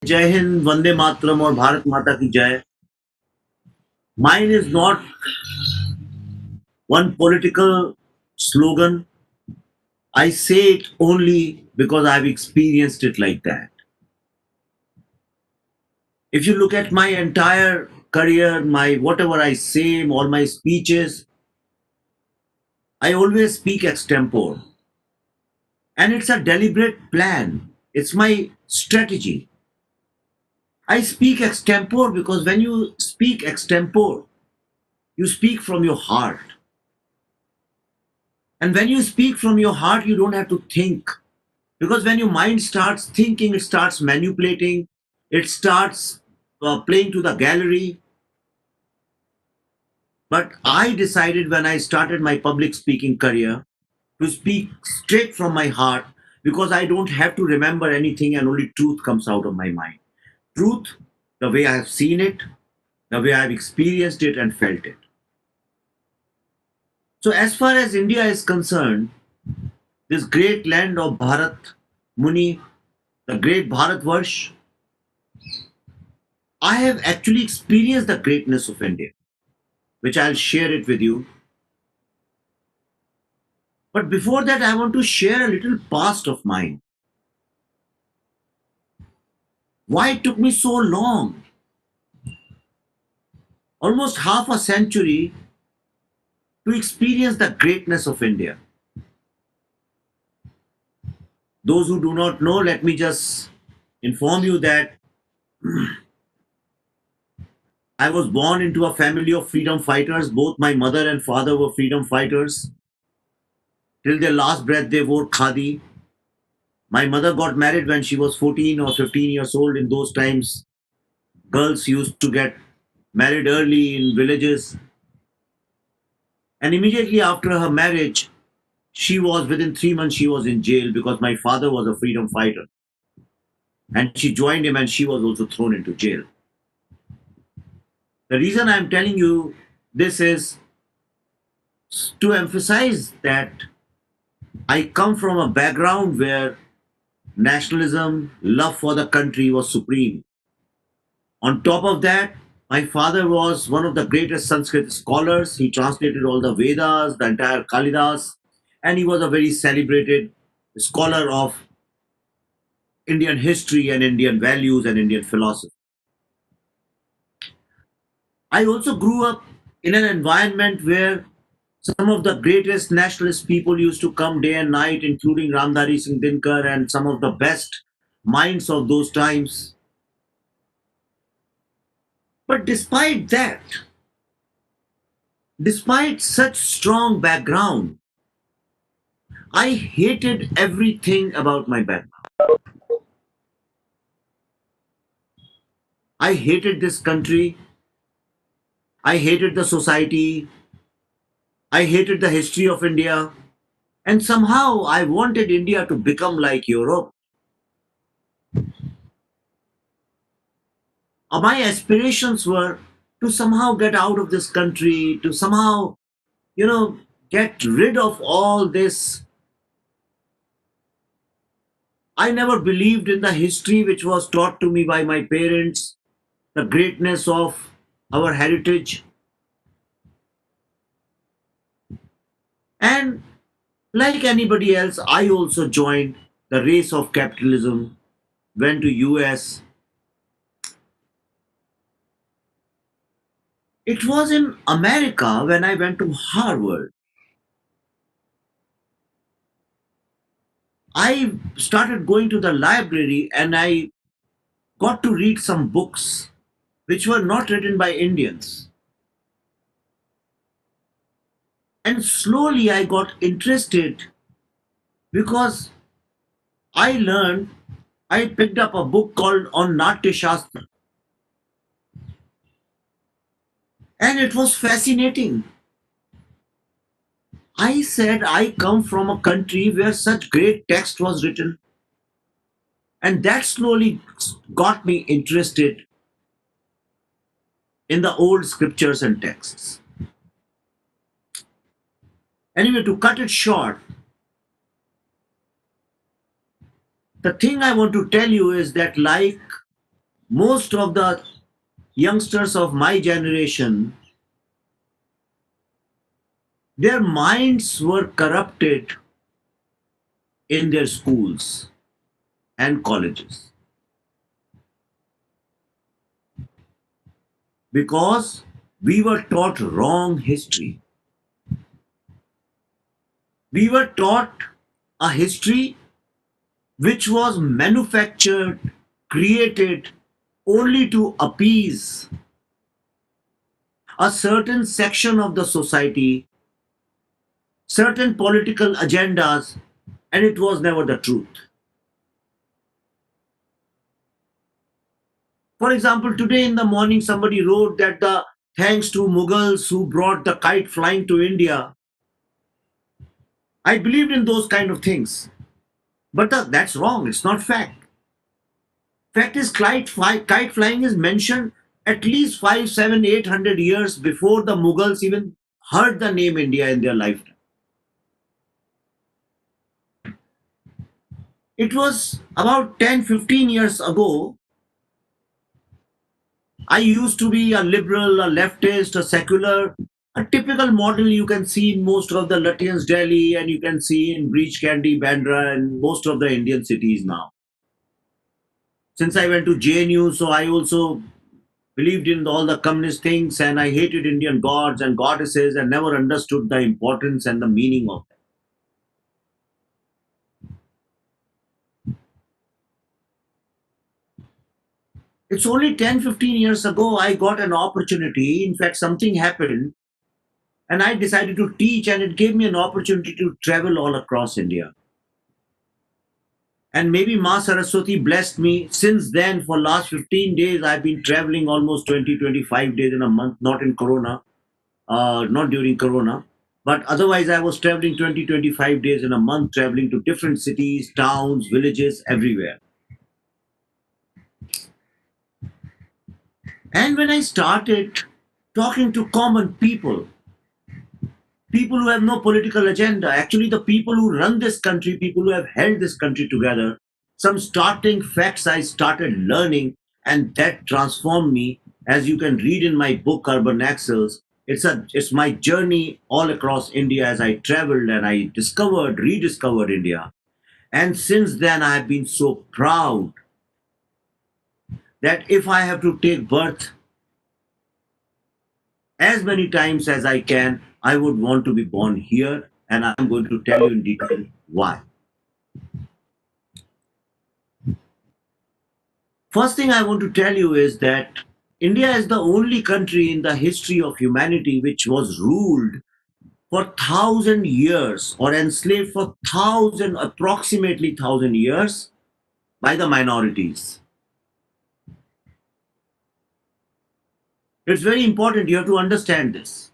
जय हिंद, वंदे मातरम और भारत माता की जय. Mine is not one political slogan. I say it only because I've experienced it like that. If you look at my entire career, my whatever I say, all my speeches, I always speak extempore. And it's a deliberate plan. It's my strategy. I speak extempore because when you speak extempore, you speak from your heart. And when you speak from your heart, you don't have to think. Because when your mind starts thinking, it starts manipulating, it starts playing to the gallery. But I decided when I started my public speaking career to speak straight from my heart because I don't have to remember anything and only truth comes out of my mind. Truth, the way I have seen it, the way I have experienced it and felt it. So, as far as India is concerned, this great land of Bharat Muni, the great Bharatvarsh, I have actually experienced the greatness of India, which I'll share it with you. But before that, I want to share a little past of mine. Why it took me so long, almost half a century, to experience the greatness of India. Those who do not know, let me just inform you that I was born into a family of freedom fighters. Both my mother and father were freedom fighters. Till their last breath, they wore khadi. My mother got married when she was 14 or 15 years old. In those times, girls used to get married early in villages. And immediately after her marriage, within 3 months, she was in jail because my father was a freedom fighter. And she joined him and she was also thrown into jail. The reason I'm telling you this is to emphasize that I come from a background where nationalism, love for the country was supreme. On top of that, my father was one of the greatest Sanskrit scholars. He translated all the Vedas, the entire Kalidas, and he was a very celebrated scholar of Indian history and Indian values and Indian philosophy. I also grew up in an environment where some of the greatest nationalist people used to come day and night, including Ramdhari Singh Dinkar and some of the best minds of those times. But despite such strong background, I hated everything about my background. I hated this country. I hated the society. I hated the history of India. And somehow I wanted India to become like Europe. My aspirations were to somehow get out of this country, to somehow, you know, get rid of all this. I never believed in the history which was taught to me by my parents, the greatness of our heritage. And like anybody else, I also joined the race of capitalism, went to US. It was in America when I went to Harvard. I started going to the library and I got to read some books which were not written by Indians. And slowly I got interested because I picked up a book called On Natya Shastra and it was fascinating. I said I come from a country where such great text was written, and that slowly got me interested in the old scriptures and texts. Anyway, to cut it short, the thing I want to tell you is that, like most of the youngsters of my generation, their minds were corrupted in their schools and colleges because we were taught wrong history. We were taught a history which was manufactured, created only to appease a certain section of the society, certain political agendas, and it was never the truth. For example, today in the morning, somebody wrote that the thanks to Mughals who brought the kite flying to India. I believed in those kind of things, but that's wrong. It's not fact. Fact is, kite flying is mentioned at least 5, 7, 800 years before the Mughals even heard the name India in their lifetime. It was about 10, 15 years ago. I used to be a liberal, a leftist, a secular, a typical model you can see in most of the Lutyens, Delhi, and you can see in Breach Candy, Bandra, and most of the Indian cities now. Since I went to JNU, so I also believed in all the communist things and I hated Indian gods and goddesses and never understood the importance and the meaning of them. It's only 10, 15 years ago I got an opportunity. In fact, something happened and I decided to teach, and it gave me an opportunity to travel all across India. And maybe Ma Saraswati blessed me. Since then, for last 15 days, I've been traveling almost 20, 25 days in a month, not in Corona, not during Corona. But otherwise, I was traveling 20, 25 days in a month, traveling to different cities, towns, villages, everywhere. And when I started talking to common people who have no political agenda, actually, the people who run this country, people who have held this country together, some starting facts I started learning, and that transformed me. As you can read in my book, Urban Axles, it's my journey all across India as I traveled and I discovered, rediscovered India. And since then, I have been so proud that if I have to take birth as many times as I can, I would want to be born here, and I'm going to tell you in detail why. First thing I want to tell you is that India is the only country in the history of humanity which was ruled for 1,000 years or enslaved for approximately 1,000 years by the minorities. It's very important. You have to understand this.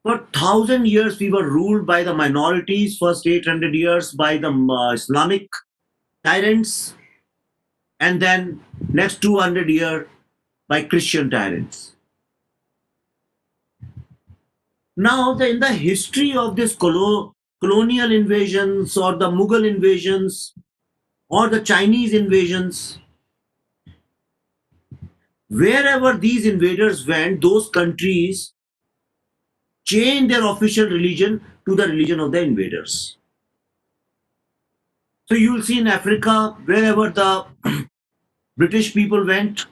For 1,000 years, we were ruled by the minorities. First 800 years by the Islamic tyrants, and then next 200 years by Christian tyrants. Now, in the history of this colonial invasions or the Mughal invasions or the Chinese invasions, wherever these invaders went, those countries changed their official religion to the religion of the invaders. So you will see in Africa, wherever the British people went,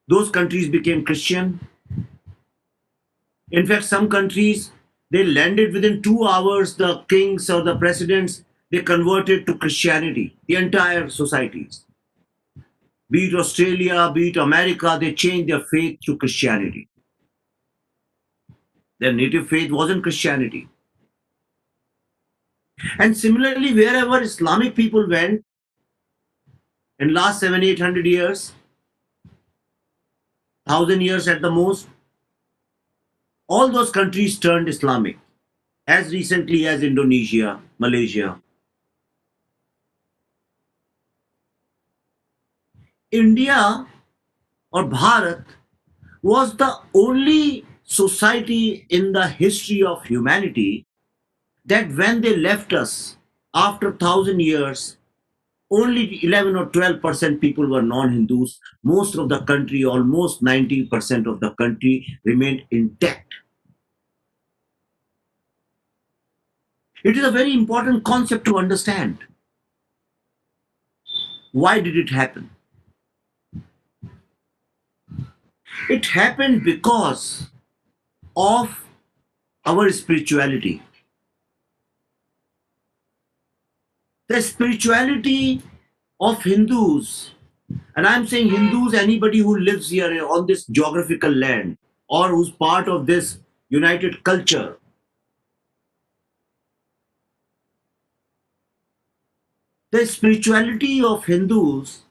those countries became Christian. In fact, some countries, they landed within 2 hours, the kings or the presidents, they converted to Christianity, the entire societies. Be it Australia, be it America, they changed their faith to Christianity. Their native faith wasn't Christianity. And similarly, wherever Islamic people went in last 700, 800 years, 1,000 years at the most, all those countries turned Islamic. As recently as Indonesia, Malaysia. India or Bharat was the only society in the history of humanity that when they left us after 1,000 years, only 11 or 12% people were non-Hindus. Most of the country, almost 90% of the country, remained intact. It is a very important concept to understand. Why did it happen? It happened because of our spirituality. The spirituality of Hindus, and I'm saying Hindus, anybody who lives here on this geographical land or who's part of this united culture, the spirituality of Hindus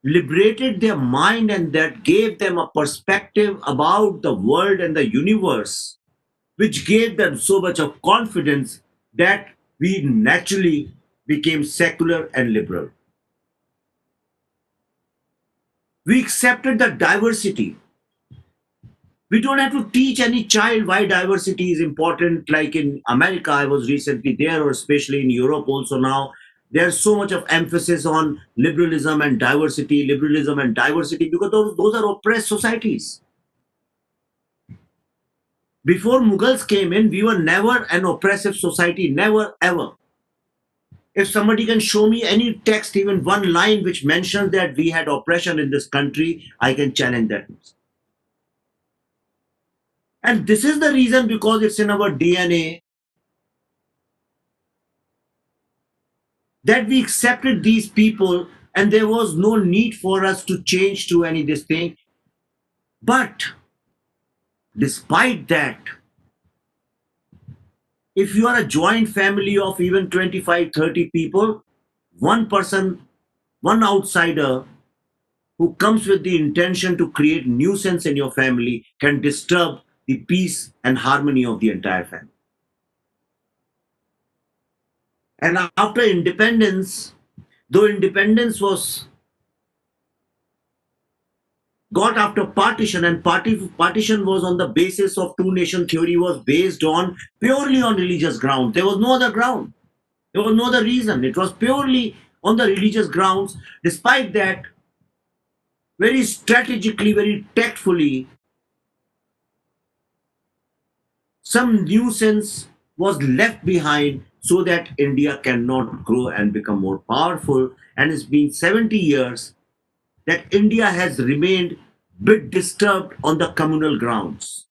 liberated their mind and that gave them a perspective about the world and the universe, which gave them so much of confidence that we naturally became secular and liberal. We accepted the diversity. We don't have to teach any child why diversity is important. Like in America, I was recently there, or especially in Europe also now. There's so much of emphasis on liberalism and diversity, because those are oppressed societies. Before Mughals came in, we were never an oppressive society, never ever. If somebody can show me any text, even one line which mentions that we had oppression in this country, I can challenge that. And this is the reason, because it's in our DNA, that we accepted these people and there was no need for us to change to any this thing. But despite that, if you are a joint family of even 25, 30 people, one person, one outsider who comes with the intention to create nuisance in your family can disturb the peace and harmony of the entire family. And after independence, though independence was got after partition, and partition was on the basis of two nation theory, was based on purely on religious grounds. There was no other ground. There was no other reason. It was purely on the religious grounds. Despite that, very strategically, very tactfully, some nuisance was left behind so that India cannot grow and become more powerful. And it's been 70 years that India has remained bit disturbed on the communal grounds,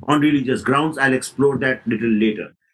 on religious grounds. I'll explore that little later.